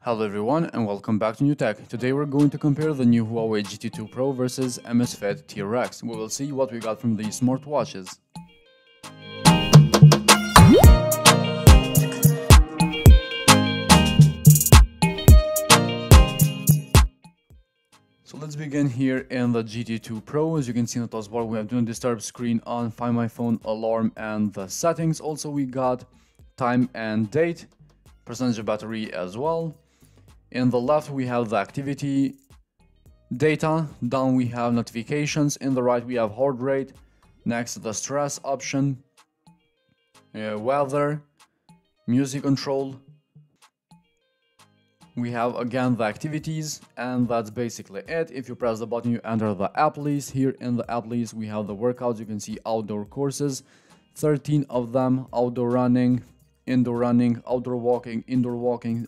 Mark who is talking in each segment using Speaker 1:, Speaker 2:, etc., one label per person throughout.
Speaker 1: Hello everyone and welcome back to New Tech. Today we're going to compare the new Huawei GT2 Pro versus Amazfit TRX. We will see what we got from these smartwatches. So let's begin here in the GT2 Pro. As you can see in the taskbar, we have Do Not Disturb, screen on, Find My Phone, alarm, and the settings. Also we got time and date, percentage of battery as well. In the left we have the activity data, down we have notifications, in the right we have heart rate, next the stress option, weather, music control. We have again the activities, and that's basically it. If you press the button you enter the app list. Here in the app list we have the workouts. You can see outdoor courses, 13 of them: outdoor running, indoor running, outdoor walking,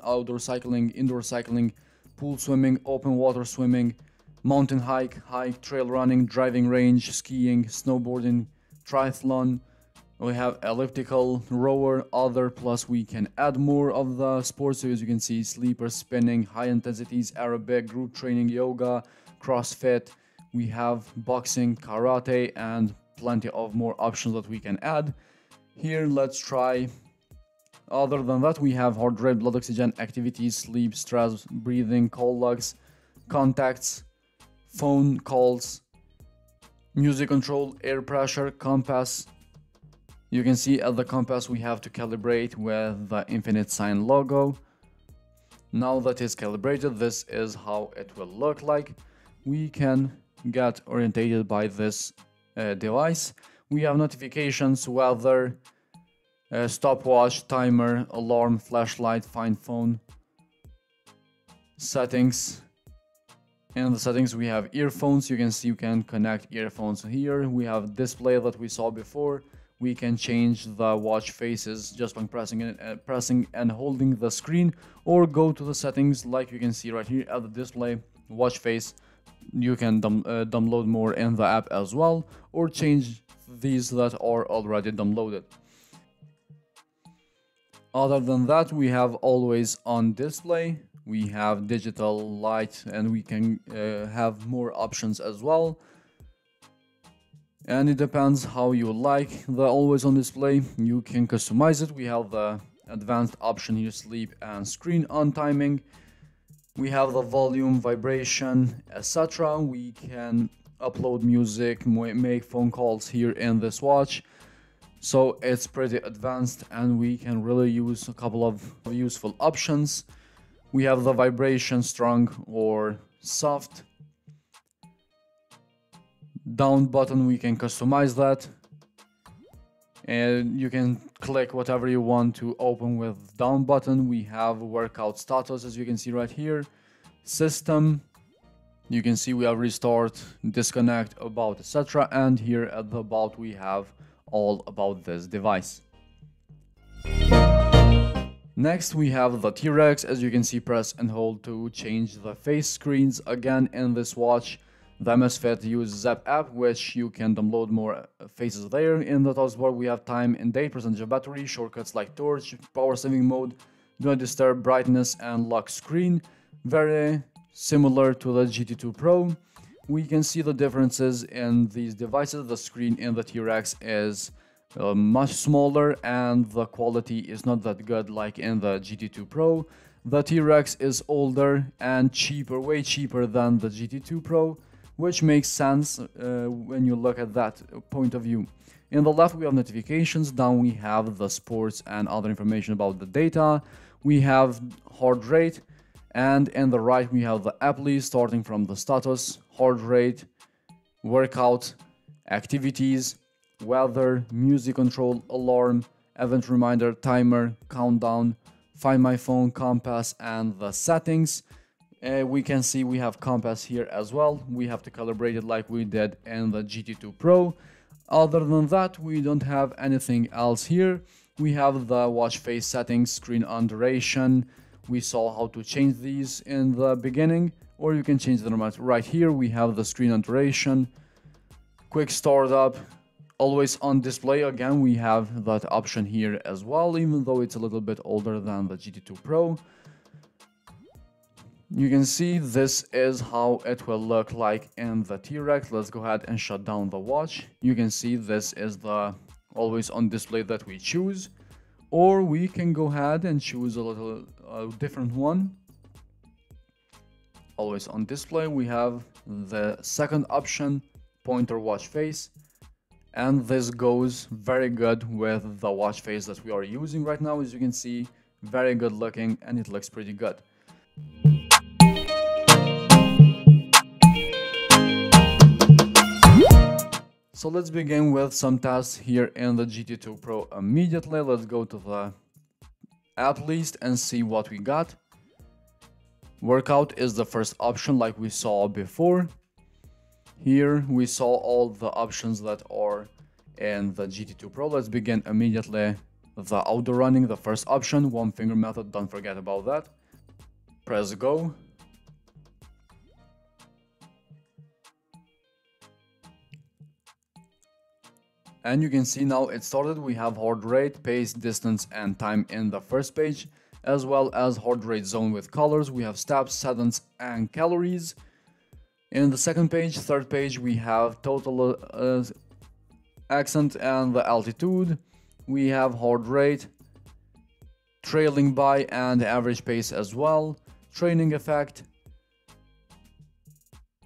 Speaker 1: outdoor cycling, indoor cycling, pool swimming, open water swimming, mountain hike, trail running, driving range, skiing, snowboarding, triathlon. We have elliptical, rower, other, plus we can add more of the sports. So as you can see, sleeper, spinning, high intensities, aerobic, group training, yoga, CrossFit. We have boxing, karate, and plenty of more options that we can add. Here, let's try. Other than that, we have heart rate, blood oxygen, activities, sleep, stress, breathing, call logs, contacts, phone calls, music control, air pressure, compass. You can see at the compass we have to calibrate with the infinite sign logo. Now that it's calibrated, this is how it will look like. We can get orientated by this device. We have notifications, weather, stopwatch, timer, alarm, flashlight, find phone, settings. In the settings we have earphones. You can see you can connect earphones here. We have display that we saw before. We can change the watch faces just by pressing and holding the screen, or go to the settings like you can see right here at the display, watch face. You can download more in the app as well, or change these that are already downloaded. Other than that, we have always on display, we have digital light, and we can have more options as well. And it depends how you like the always on display. You can customize it. We have the advanced option here, sleep and screen on timing. We have the volume, vibration, etc. We can upload music, make phone calls here in this watch. So it's pretty advanced, and we can really use a couple of useful options. We have the vibration, strong or soft. Down button, we can customize that, and you can click whatever you want to open with down button. We have workout status, as you can see right here. System, you can see we have restart, disconnect, about, etc. And here at the about we have all about this device. Next we have the TRX. As you can see, press and hold to change the face screens. Again, in this watch, the Amazfit uses Zap app, which you can download more faces there. In the taskbar we have time and date, percentage of battery, shortcuts like torch, power saving mode, do not disturb, brightness, and lock screen. Very similar to the GT2 Pro. We can see the differences in these devices. The screen in the TRX is much smaller, and the quality is not that good like in the GT2 Pro. The TRX is older and cheaper, way cheaper than the GT2 Pro, which makes sense when you look at that point of view. In the left we have notifications, down we have the sports and other information about the data. We have heart rate, and in the right we have the app list, starting from the status, heart rate, workout, activities, weather, music control, alarm, event reminder, timer, countdown, find my phone, compass, and the settings. We can see we have compass here as well. We have to calibrate it like we did in the GT2 Pro. Other than that, we don't have anything else here. We have the watch face settings, screen on duration. We saw how to change these in the beginning, or you can change them right here. We have the screen on duration, quick startup, always on display. Again, we have that option here as well, even though it's a little bit older than the GT2 Pro. You can see this is how it will look like in the T-Rex. Let's go ahead and shut down the watch. You can see this is the always on display that we choose, or we can go ahead and choose a different one. Always on display, we have the second option, pointer watch face, and this goes very good with the watch face that we are using right now. As you can see, very good looking, and it looks pretty good. So let's begin with some tasks here in the GT2 Pro immediately. Let's go to the app list and see what we got. Workout is the first option like we saw before. Here we saw all the options that are in the GT2 Pro. Let's begin immediately. The outdoor running, the first option, one finger method, don't forget about that. Press go. And you can see now it started. We have heart rate, pace, distance, and time in the first page, as well as heart rate zone with colors. We have steps, seconds, and calories. In the second page, third page, we have total accent and the altitude. We have heart rate, trailing by, and average pace as well. Training effect.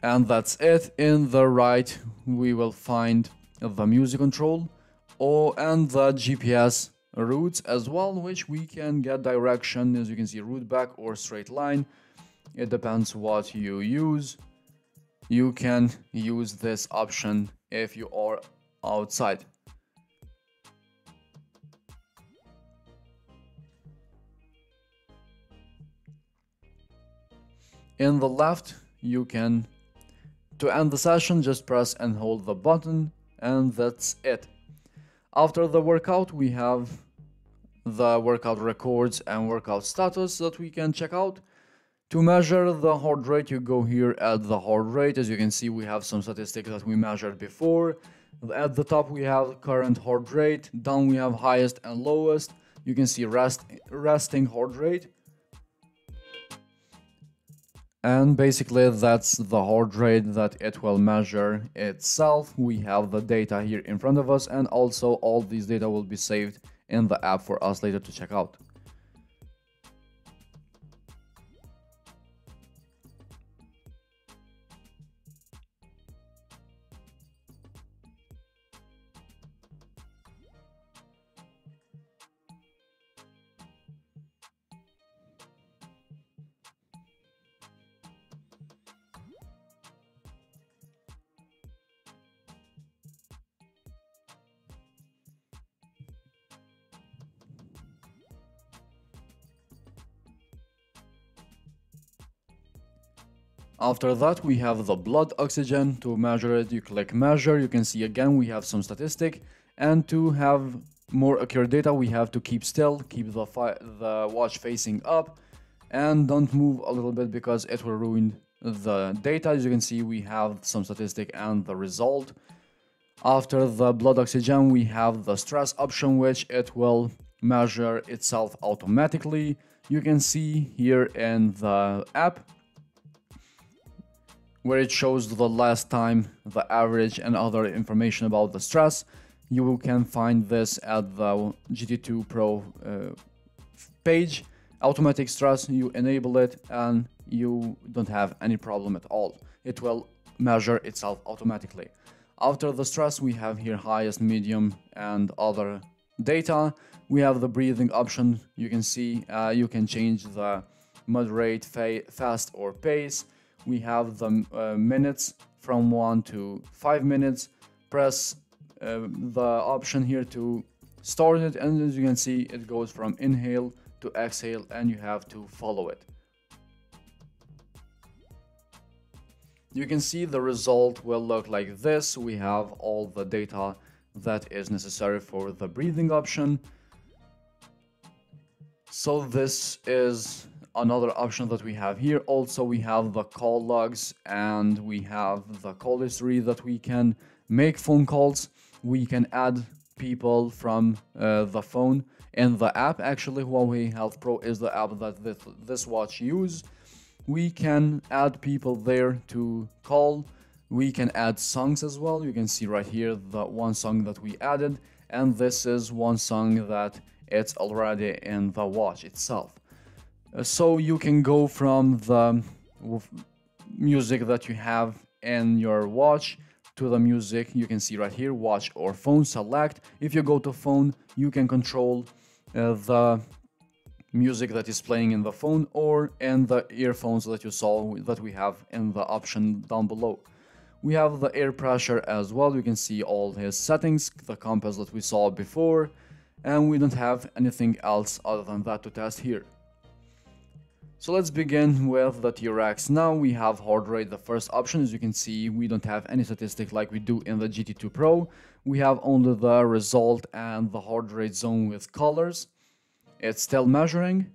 Speaker 1: And that's it. In the right, we will find the music control and the GPS routes as well, which we can get direction, as you can see, route back or straight line. It depends what you use. You can use this option if you are outside. In the left, you can, to end the session, just press and hold the button, and that's it. After the workout, we have the workout records and workout status that we can check out. To measure the heart rate, you go here at the heart rate. As you can see, we have some statistics that we measured before. At the top, we have current heart rate. Down, we have highest and lowest. You can see resting heart rate. And basically that's the heart rate that it will measure itself. We have the data here in front of us, and also all these data will be saved in the app for us later to check out. After that, we have the blood oxygen. To measure it, you click measure. You can see again we have some statistic, and to have more accurate data, we have to keep still, keep the watch facing up, and don't move a little bit because it will ruin the data. As you can see, we have some statistic and the result. After the blood oxygen, we have the stress option, which it will measure itself automatically. You can see here in the app where it shows the last time, the average, and other information about the stress. You can find this at the GT2 Pro page. Automatic stress, you enable it and you don't have any problem at all. It will measure itself automatically. After the stress, we have here highest, medium, and other data. We have the breathing option. You can see you can change the moderate, fast, or pace. We have the minutes from 1 to 5 minutes. Press the option here to start it, and as you can see, it goes from inhale to exhale, and you have to follow it. You can see the result will look like this. We have all the data that is necessary for the breathing option. So this is another option that we have here. Also, we have the call logs, and we have the call history that we can make phone calls. We can add people from the phone in the app. Actually, Huawei Health Pro is the app that this watch uses. We can add people there to call. We can add songs as well. You can see right here the one song that we added, and this is one song that it's already in the watch itself. So you can go from the music that you have in your watch to the music. You can see right here, watch or phone, select. If you go to phone, you can control the music that is playing in the phone or in the earphones that you saw that we have in the option down below. We have the air pressure as well. You can see all his settings, the compass that we saw before, and we don't have anything else other than that to test here. So let's begin with the T-Rex. Now we have heart rate, the first option. As you can see, we don't have any statistic like we do in the GT2 Pro. We have only the result and the heart rate zone with colors. It's still measuring.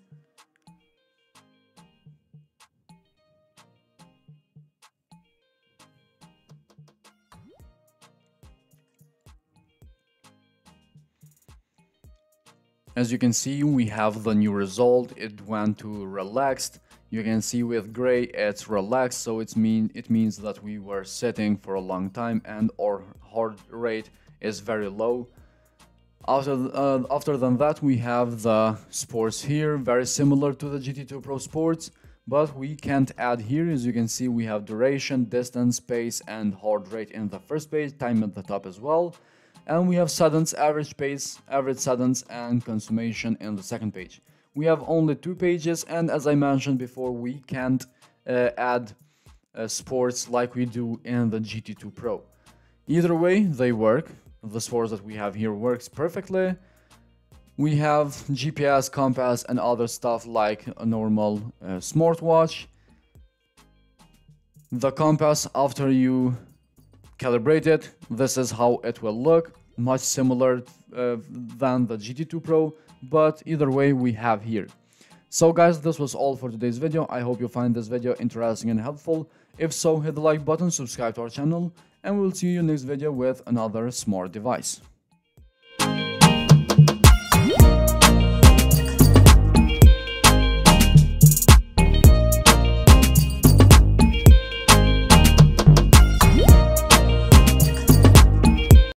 Speaker 1: As you can see, we have the new result. It went to relaxed. You can see with gray it's relaxed, so it means that we were sitting for a long time and our heart rate is very low. After than that, we have the sports here, very similar to the GT2 Pro Sports, but we can't add here. As you can see, we have duration, distance, pace, and heart rate in the first page, time at the top as well. And we have seconds, average pace, average seconds, and consumption in the second page. We have only 2 pages, and as I mentioned before, we can't add sports like we do in the GT2 Pro. Either way, they work. The sports that we have here works perfectly. We have GPS, compass, and other stuff like a normal smartwatch. The compass, after you calibrate it, this is how it will look, much similar than the GT2 Pro, but either way we have here. So guys, this was all for today's video. I hope you find this video interesting and helpful. If so, hit the like button, subscribe to our channel, and we'll see you next video with another smart device.